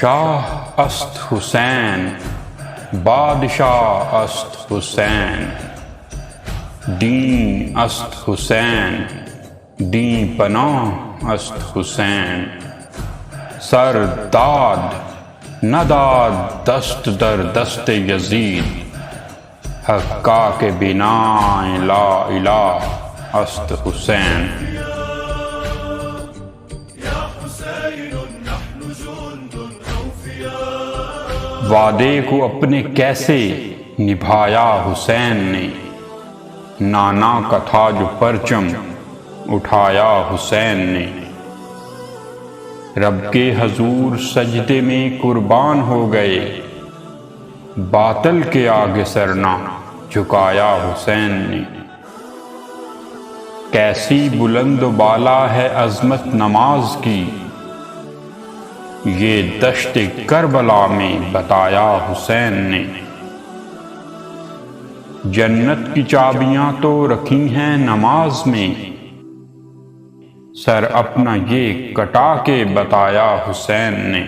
شاہ است حسین بادشاہ است حسین، دین است حسین، دین پناہ است حسین، سر داد نہ داد دست در دست یزید، حقہ کے بنا لا الہ است حسین۔ وعدے کو اپنے کیسے نبھایا حسین نے، نانا کا تھا جو پرچم اٹھایا حسین نے، رب کے حضور سجدے میں قربان ہو گئے، باطل کے آگے سر نہ جھکایا حسین نے۔ کیسی بلند و بالا ہے عظمت نماز کی، یہ دشت کربلا میں بتایا حسین نے۔ جنت کی چابیاں تو رکھی ہیں نماز میں، سر اپنا یہ کٹا کے بتایا حسین نے۔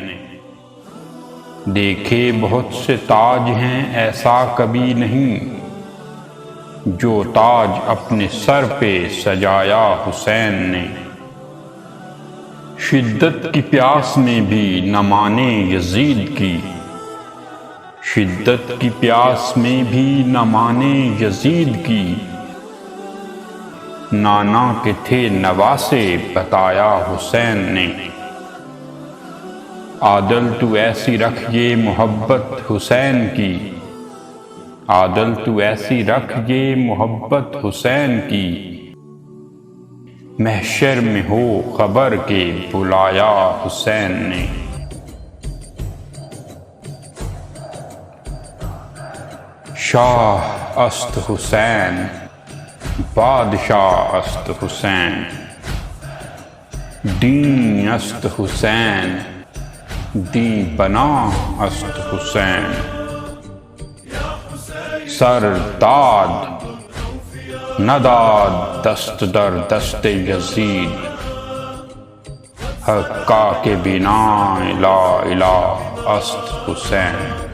دیکھے بہت سے تاج ہیں ایسا کبھی نہیں، جو تاج اپنے سر پہ سجایا حسین نے۔ شدت کی پیاس میں بھی نہ مانے یزید کی، شدت کی پیاس میں بھی نہ مانے یزید کی، نانا کے تھے نواسے بتایا حسین نے۔ عادل تو ایسی رکھ یہ محبت حسین کی، عادل تو ایسی رکھ یہ محبت حسین کی، محشر میں ہو خبر کے بلایا حسین نے۔ شاہ است حسین بادشاہ است حسین، دین است حسین، دین پناہ است حسین، سر داد نہ داد دست در دست یزید، حقہ کے بنا لا الہ است حسین۔